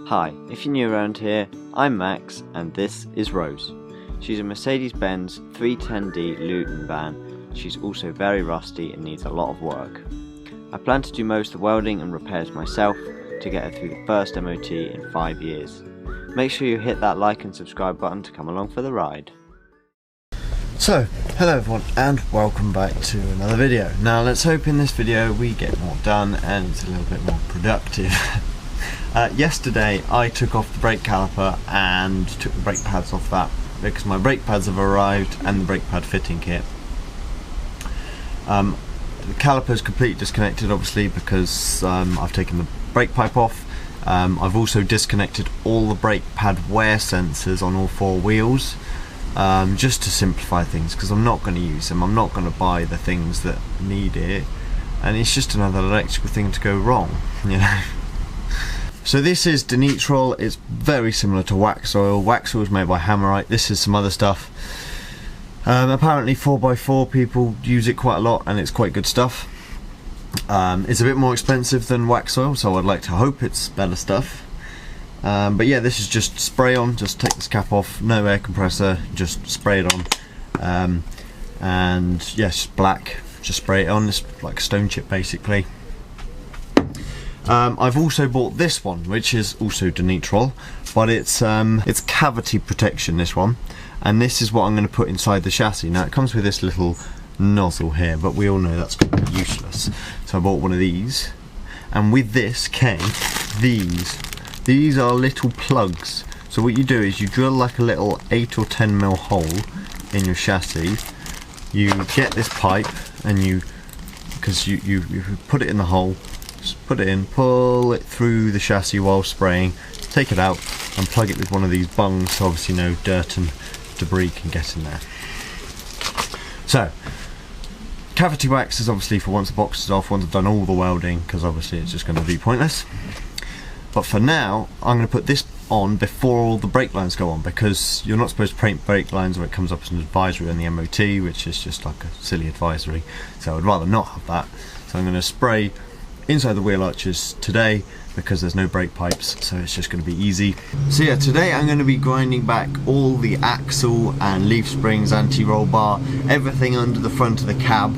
Hi, if you're new around here, I'm Max and this is Rose. She's a Mercedes-Benz 310D Luton van. She's also very rusty and needs a lot of work. I plan to do most of the welding and repairs myself to get her through the first MOT in 5 years. Make sure you hit that like and subscribe button to come along for the ride. So, hello everyone and welcome back to another video. Now let's hope in this video we get more done and it's a little bit more productive. Yesterday I took off the brake caliper and took the brake pads off that because my brake pads have arrived and the brake pad fitting kit. The caliper is completely disconnected obviously because I've taken the brake pipe off. I've also disconnected all the brake pad wear sensors on all four wheels. Just to simplify things because I'm not going to use them. I'm not going to buy the things that need it, and it's just another electrical thing to go wrong, you know. So this is Denitrol. It's very similar to wax oil. Wax oil is made by Hammerite. This is some other stuff. Apparently 4x4 people use it quite a lot and it's quite good stuff. It's a bit more expensive than wax oil, so I'd like to hope it's better stuff. But yeah, this is just spray on. Just take this cap off, no air compressor, just spray it on. And yes, black, just spray it on. It's like a stone chip basically. I've also bought this one, which is also Denitrol, but it's cavity protection, this one, and this is what I'm going to put inside the chassis. Now it comes with this little nozzle here, but we all know that's going to be useless, so I bought one of these, and with this came these are little plugs. So what you do is you drill like a little 8 or 10 mil hole in your chassis. You get this pipe and you put it in the hole, just put it in, pull it through the chassis while spraying, take it out and plug it with one of these bungs so obviously no dirt and debris can get in there. So cavity wax is obviously for once the box is off, once I've done all the welding, because obviously it's just going to be pointless. But for now, I'm going to put this on before all the brake lines go on, because you're not supposed to paint brake lines when it comes up as an advisory on the MOT, which is just like a silly advisory. So I'd rather not have that. So I'm going to spray inside the wheel arches today because there's no brake pipes, so it's just going to be easy. So yeah, today I'm going to be grinding back all the axle and leaf springs, anti-roll bar, everything under the front of the cab,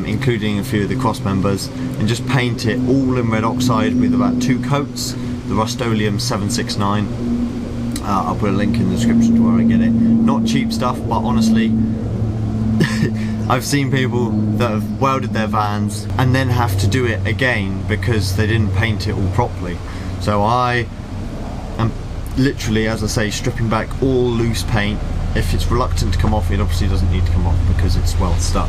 including a few of the cross members, and just paint it all in red oxide with about 2 coats, the Rust-Oleum 769. I'll put a link in the description to where I get it. Not cheap stuff, but honestly I've seen people that have welded their vans and then have to do it again because they didn't paint it all properly. So I am literally, as I say, stripping back all loose paint. If it's reluctant to come off, it obviously doesn't need to come off because it's well stuck.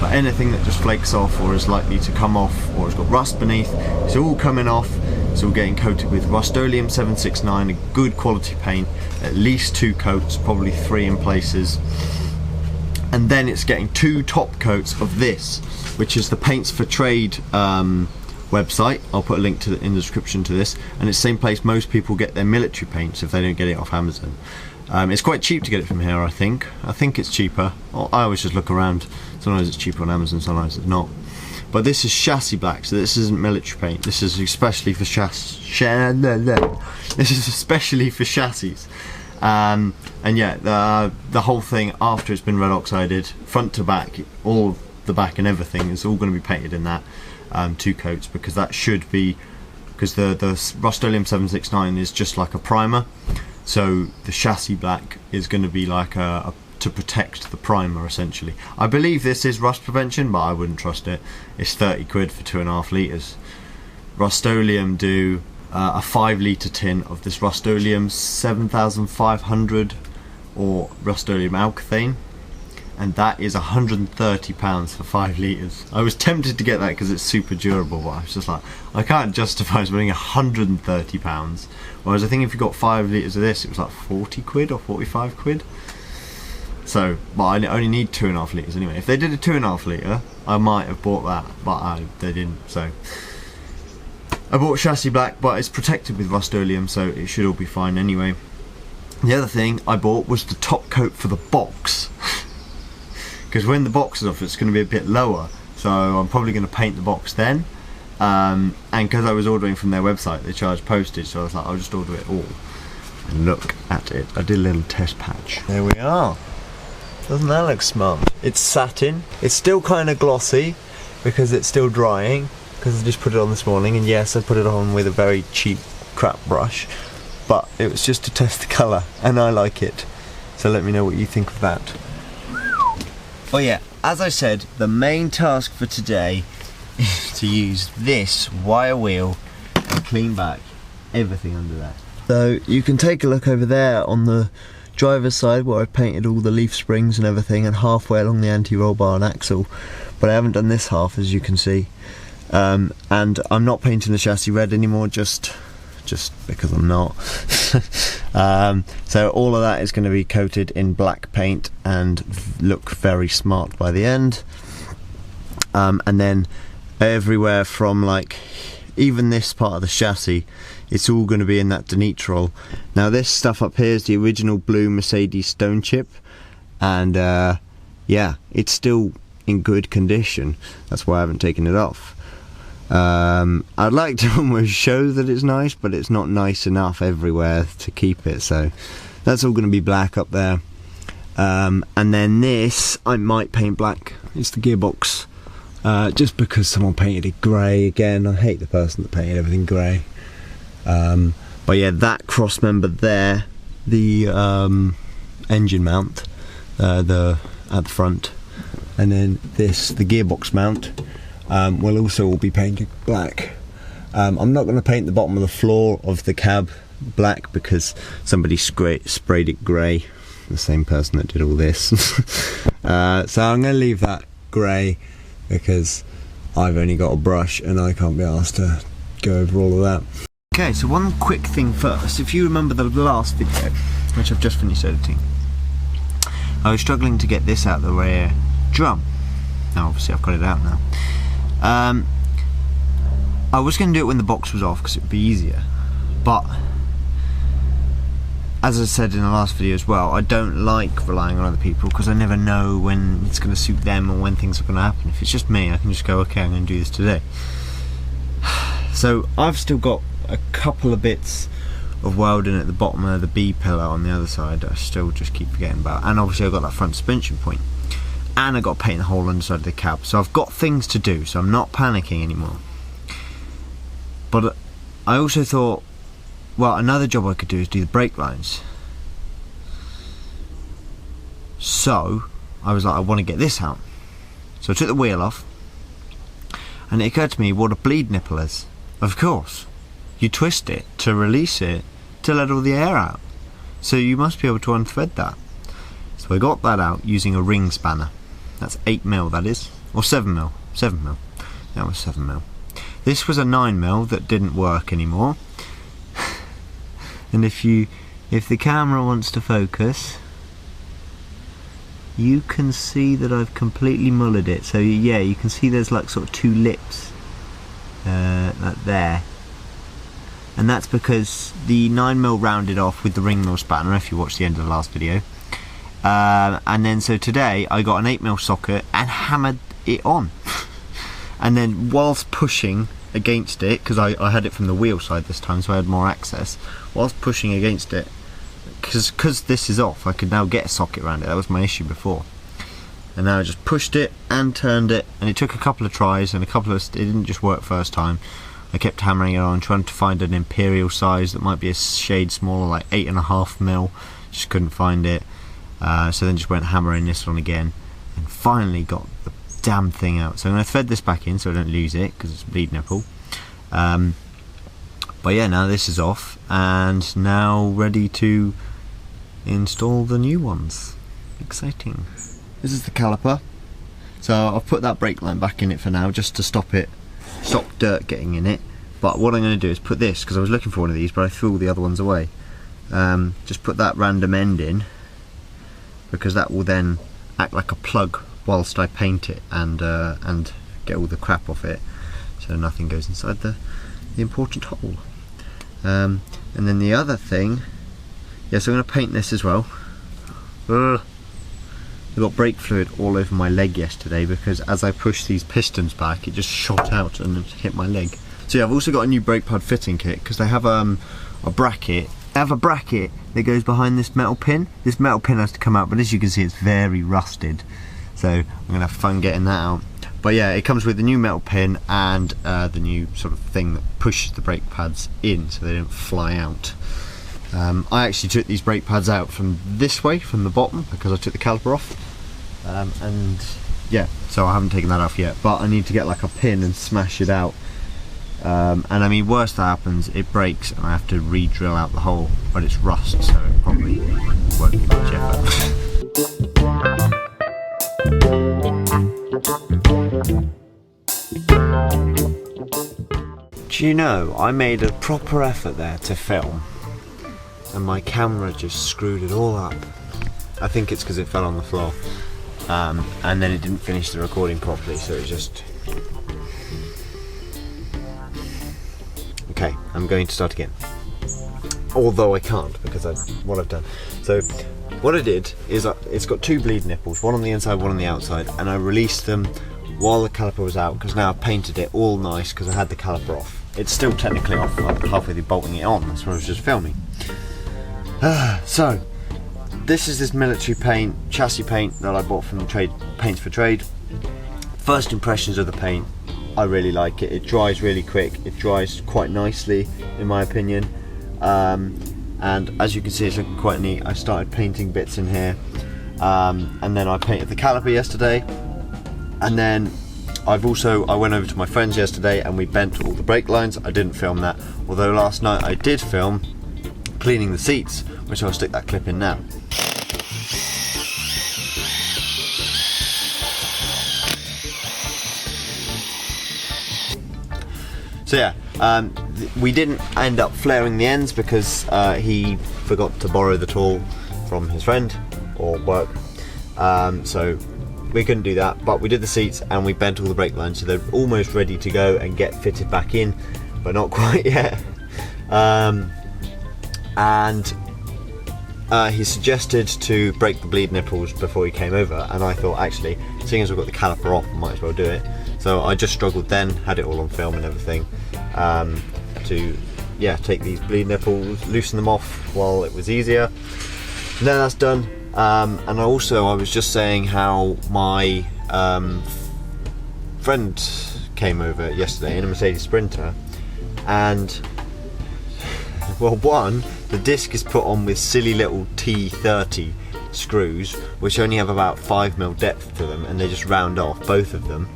But anything that just flakes off or is likely to come off or has got rust beneath, it's all coming off. It's all getting coated with Rust-Oleum 769, a good quality paint, at least 2 coats, probably 3 in places. And then it's getting 2 top coats of this, which is the Paints for Trade website. I'll put a link in the description to this, and it's the same place most people get their military paints if they don't get it off Amazon. It's quite cheap to get it from here, I think. I think it's cheaper. I always just look around. Sometimes it's cheaper on Amazon, sometimes it's not. But this is chassis black, so this isn't military paint. This is especially for This is especially for chassis. And yeah, the whole thing after it's been red oxided, front to back, all the back and everything, is all going to be painted in that 2 coats, because that should be, because the Rust-Oleum 769 is just like a primer. So the chassis black is going to be like to protect the primer essentially. I believe this is rust prevention, but I wouldn't trust it. It's 30 quid for 2.5 litres. Rust-Oleum do a 5 litre tin of this Rust-Oleum 7500 or Rust-Oleum alkane, and that is £130 for 5 litres. I was tempted to get that because it's super durable, but I was just like, I can't justify spending £130. Whereas I think if you got 5 litres of this, it was like 40 quid or 45 quid. So, but I only need 2.5 litres anyway. If they did a 2.5 litre, I might have bought that, but they didn't, so I bought chassis black, but it's protected with Rust-Oleum, so it should all be fine anyway. The other thing I bought was the top coat for the box. Because when the box is off, it's going to be a bit lower, so I'm probably going to paint the box then. and because I was ordering from their website, they charge postage, so I was like, I'll just order it all. And look at it, I did a little test patch. There we are. Doesn't that look smart? It's satin, it's still kind of glossy because it's still drying, because I just put it on this morning, and yes, I put it on with a very cheap crap brush, but it was just to test the colour, and I like it. So let me know what you think of that. Oh yeah, as I said, the main task for today is to use this wire wheel and clean back everything under there. So you can take a look over there on the driver's side where I've painted all the leaf springs and everything, and halfway along the anti-roll bar and axle, but I haven't done this half, as you can see. And I'm not painting the chassis red anymore, just because I'm not. So all of that is going to be coated in black paint and look very smart by the end. And then everywhere from, like, even this part of the chassis, it's all going to be in that denitral. Now this stuff up here is the original blue Mercedes stone chip, and yeah, it's still in good condition. That's why I haven't taken it off. I'd like to almost show that it's nice, but it's not nice enough everywhere to keep it, so that's all going to be black up there. And then this I might paint black. It's the gearbox, just because someone painted it grey again. I hate the person that painted everything grey. But yeah, that cross member there, the engine mount, at the front, and then this, the gearbox mount, will also all be painted black. I'm not going to paint the bottom of the floor of the cab black because somebody sprayed it grey, the same person that did all this. So I'm going to leave that grey because I've only got a brush and I can't be asked to go over all of that. Okay, so one quick thing first. If you remember the last video, which I've just finished editing, I was struggling to get this out of the rear drum. Now obviously I've got it out now. I was going to do it when the box was off because it would be easier, but as I said in the last video as well, I don't like relying on other people because I never know when it's going to suit them or when things are going to happen. If it's just me, I can just go, okay, I'm going to do this today. So I've still got a couple of bits of welding at the bottom of the B pillar on the other side that I still just keep forgetting about, and obviously I've got that front suspension point, and I've got to paint the whole underside of the cab, so I've got things to do, so I'm not panicking anymore. But I also thought, well, another job I could do is do the brake lines. So I was like, I want to get this out. So I took the wheel off, and it occurred to me what a bleed nipple is. Of course, you twist it to release it to let all the air out, so you must be able to unthread that. So I got that out using a ring spanner. That's 8mm, that is, or 7mm. 7mm. That was 7mm. This was a 9mm that didn't work anymore. And if the camera wants to focus, you can see that I've completely mullered it. So yeah, you can see there's like sort of two lips, like there. And that's because the 9mm rounded off with the ring mill spanner, if you watched the end of the last video. And then so today I got an 8mm socket and hammered it on. And then whilst pushing against it, because I had it from the wheel side this time so I had more access, whilst pushing against it, because this is off, I could now get a socket around it. That was my issue before. And now I just pushed it and turned it, and it took a couple of tries and it didn't just work first time. I kept hammering it on, trying to find an imperial size that might be a shade smaller, like 8.5mm. Just couldn't find it. So then just went hammering this one again, and finally got the damn thing out. So I'm going to thread this back in so I don't lose it because it's a bleed nipple. But yeah, now this is off and now ready to install the new ones. Exciting. This is the caliper. So I've put that brake line back in it for now just to stop dirt getting in it. But what I'm going to do is put this, because I was looking for one of these but I threw all the other ones away. Just put that random end in, because that will then act like a plug whilst I paint it and get all the crap off it, so nothing goes inside the important hole. And then the other thing, yes, I'm going to paint this as well. I got brake fluid all over my leg yesterday because as I pushed these pistons back, it just shot out and hit my leg. So yeah, I've also got a new brake pad fitting kit because they have a bracket. They have a bracket that goes behind this metal pin. This metal pin has to come out, but as you can see, it's very rusted. So I'm gonna have fun getting that out. But yeah, it comes with the new metal pin and the new sort of thing that pushes the brake pads in so they don't fly out. I actually took these brake pads out from this way, from the bottom, because I took the caliper off. And yeah, so I haven't taken that off yet, but I need to get like a pin and smash it out. And I mean, worst that happens, it breaks and I have to re-drill out the hole, but it's rust, so it probably won't be much effort. Do you know, I made a proper effort there to film, and my camera just screwed it all up. I think it's because it fell on the floor, and then it didn't finish the recording properly, so it just... Okay, I'm going to start again. Although I can't, because what I've done. So, what I did is, it's got two bleed nipples, one on the inside, one on the outside, and I released them while the caliper was out, because now I've painted it all nice, because I had the caliper off. It's still technically off, I'm halfway through bolting it on, that's what I was just filming. So, this is this military paint, chassis paint that I bought from Paints for Trade. First impressions of the paint, I really like it. It dries really quick, it dries quite nicely in my opinion. And as you can see, it's looking quite neat. I started painting bits in here, and then I painted the caliper yesterday, and then I went over to my friend's yesterday and we bent all the brake lines. I didn't film that, although last night I did film cleaning the seats, which I'll stick that clip in now. So yeah, we didn't end up flaring the ends because he forgot to borrow the tool from his friend or work, so we couldn't do that, but we did the seats and we bent all the brake lines so they're almost ready to go and get fitted back in, but not quite yet. And he suggested to break the bleed nipples before he came over, and I thought, actually, seeing as we've got the caliper off, I might as well do it. So I just struggled then, had it all on film and everything, to take these bleed nipples, loosen them off while it was easier. Now that's done. And I was just saying how my friend came over yesterday in a Mercedes Sprinter, and well, the disc is put on with silly little T30 screws, which only have about 5mm depth to them, and they just round off, both of them.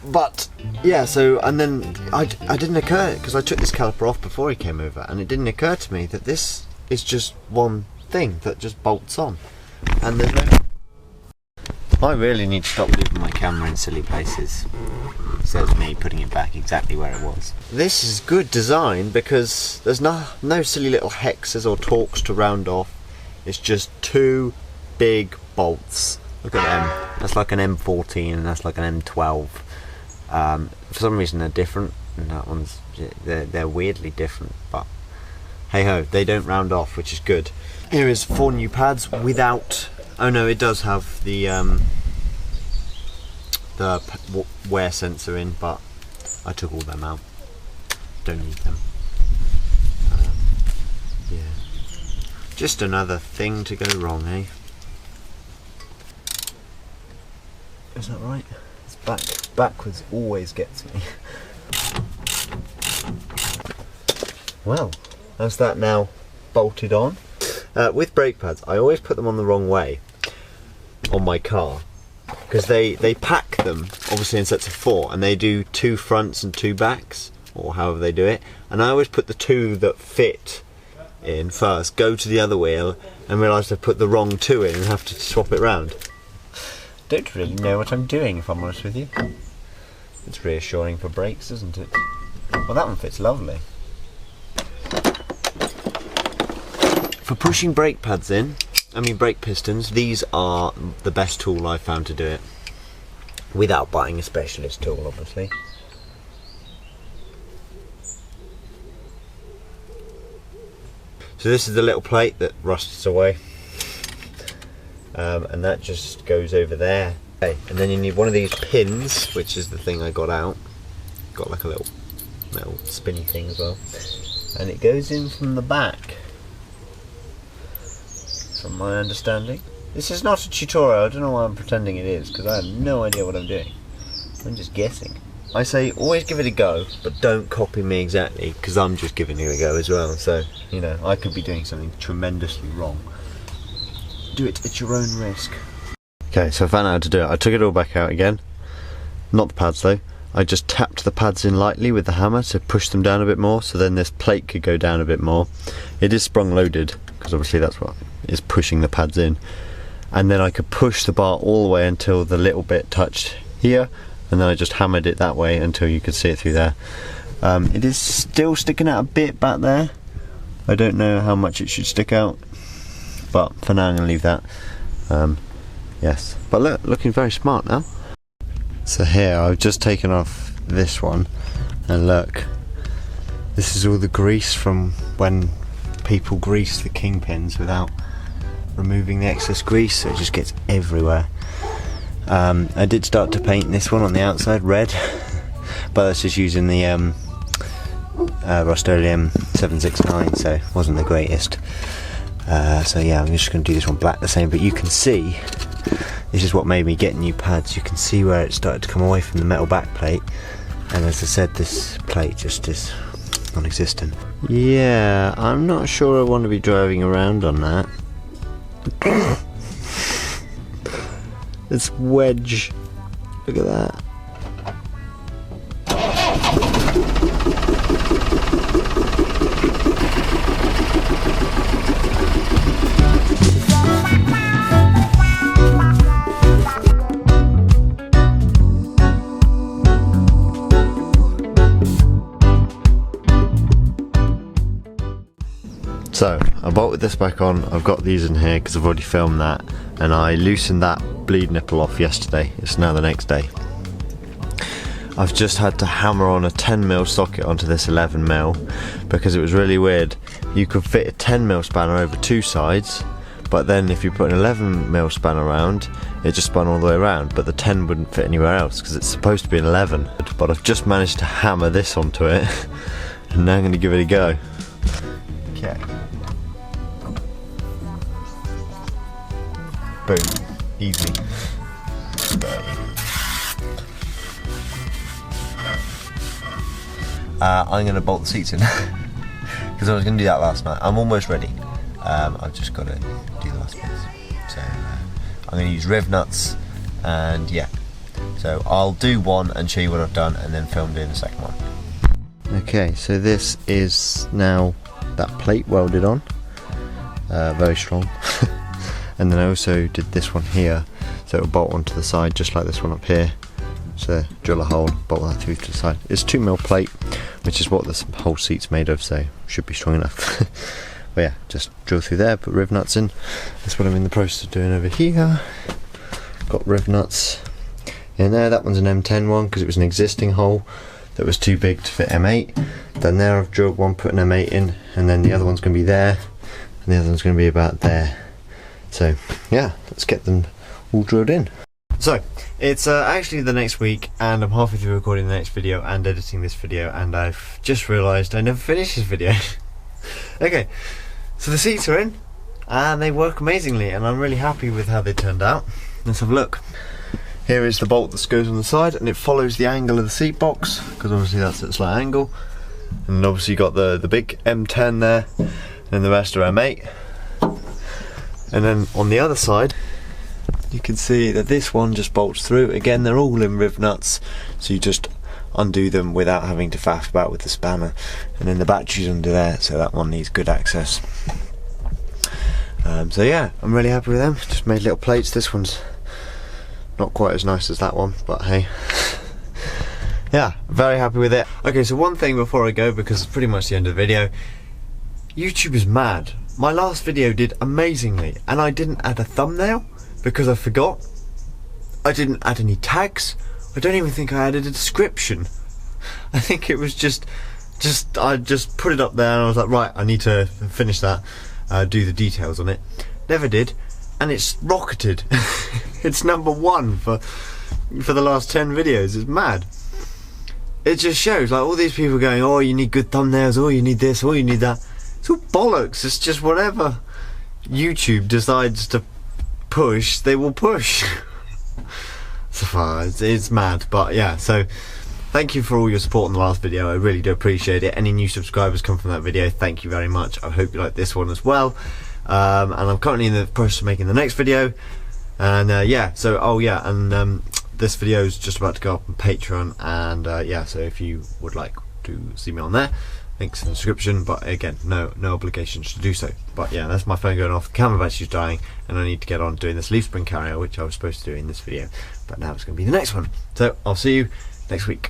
But yeah, so, and then I didn't occur, because I took this caliper off before he came over, and it didn't occur to me that this is just one thing that just bolts on. And there's no... I really need to stop leaving my camera in silly places. Says me putting it back exactly where it was. This is good design because there's no silly little hexes or torques to round off. It's just two big bolts. Look at them. That's like an M14 and that's like an M12. For some reason they're different, and that one's they're weirdly different, but hey ho, they don't round off, which is good. Here is 4 new pads without... Oh no, it does have the wear sensor in, but I took all them out. Don't need them. Yeah. Just another thing to go wrong, eh? Is that right? It's backwards always gets me. Well, that's that now bolted on. With brake pads, I always put them on the wrong way on my car, because they pack them obviously in sets of 4, and they do 2 fronts and 2 backs, or however they do it, and I always put the 2 that fit in first, go to the other wheel, and realise I've put the wrong 2 in and have to swap it round. Don't really know what I'm doing, if I'm honest with you. It's reassuring for brakes, isn't it? Well, that one fits lovely. For pushing brake pads in, brake pistons, these are the best tool I've found to do it. Without buying a specialist tool, obviously. So this is the little plate that rusts away. and that just goes over there. Okay, and then you need one of these pins, which is the thing I got out. Got like a little metal spinny thing as well, and it goes in from the back, from my understanding. This is not a tutorial. I don't know why I'm pretending it is, because I have no idea what I'm doing. I'm just guessing. I say always give it a go, but don't copy me exactly, because I'm just giving it a go as well. So, you know, I could be doing something tremendously wrong. Do it at your own risk. Okay, so I found out how to do it. I took it all back out again. Not the pads though. I just tapped the pads in lightly with the hammer to push them down a bit more, so then this plate could go down a bit more. It is sprung loaded, because obviously that's what is pushing the pads in. And then I could push the bar all the way until the little bit touched here, and then I just hammered it that way until you could see it through there. It is still sticking out a bit back there. I don't know how much it should stick out, but for now I'm going to leave that. Yes, but look, looking very smart now. So here I've just taken off this one, and look, this is all the grease from when people grease the kingpins without removing the excess grease, so it just gets everywhere. I did start to paint this one on the outside red, but that's just using the Rust-Oleum 769, so it wasn't the greatest. So yeah, I'm just going to do this one black the same, but you can see, this is what made me get new pads. You can see where it started to come away from the metal back plate, and as I said, this plate just is non-existent. Yeah, I'm not sure I want to be driving around on that. It's wedge. Look at that. So, I bolted this back on. I've got these in here because I've already filmed that, and I loosened that bleed nipple off yesterday. It's now the next day. I've just had to hammer on a 10mm socket onto this 11mm because it was really weird. You could fit a 10mm spanner over two sides, but then if you put an 11mm spanner around, it just spun all the way around, but the 10 wouldn't fit anywhere else because it's supposed to be an 11. But I've just managed to hammer this onto it, and now I'm going to give it a go. Okay. Boom. Easy. I'm going to bolt the seats in because I was going to do that last night. I'm almost ready. I've just got to do the last bits. So I'm going to use rev nuts, and yeah. So I'll do one and show you what I've done, and then film doing the second one. Okay, so this is now that plate welded on. Very strong. And then I also did this one here, so it'll bolt onto the side just like this one up here. So drill a hole, bolt that through to the side. It's 2mm plate, which is what this whole seat's made of, so should be strong enough. But yeah, just drill through there, put riv nuts in. That's what I'm in the process of doing over here. Got riv nuts in there. That one's an M10 one because it was an existing hole that was too big to fit M8. Then there I've drilled one, put an M8 in, and then the other one's going to be there, and the other one's going to be about there. So yeah, let's get them all drilled in. So it's actually the next week, and I'm halfway through recording the next video and editing this video, and I've just realised I never finished this video. Okay, so the seats are in and they work amazingly, and I'm really happy with how they turned out. Let's have a look. Here is the bolt that goes on the side, and it follows the angle of the seat box because obviously that's at a slight angle, and obviously you got the big M10 there, and the rest are M8. And then on the other side you can see that this one just bolts through. Again, they're all in riv nuts, so you just undo them without having to faff about with the spanner. And then the battery's under there, so that one needs good access. So yeah, I'm really happy with them. Just made little plates. This one's not quite as nice as that one, but hey. Yeah, very happy with it. Okay, so one thing before I go, because it's pretty much the end of the video. YouTube is mad. My last video did amazingly, and I didn't add a thumbnail because I forgot. I didn't add any tags. I don't even think I added a description. I think it was I just put it up there and I was like, right, I need to finish that, do the details on it. Never did. and it's rocketed. It's #1 for the last 10 videos. It's mad. It just shows, like, all these people going, oh, you need good thumbnails, oh, you need this, oh, you need that. It's all bollocks. It's just whatever YouTube decides to push, they will push. So far, it's mad. But yeah, so thank you for all your support on the last video. I really do appreciate it. Any new subscribers come from that video, thank you very much. I hope you like this one as well. And I'm currently in the process of making the next video. And yeah, so this video is just about to go up on Patreon, and yeah, so if you would like to see me on there, links in the description, but again, no obligations to do so. But yeah, that's my phone going off, the camera battery's dying, and I need to get on doing this leaf spring carrier, which I was supposed to do in this video, but now it's going to be the next one. So I'll see you next week.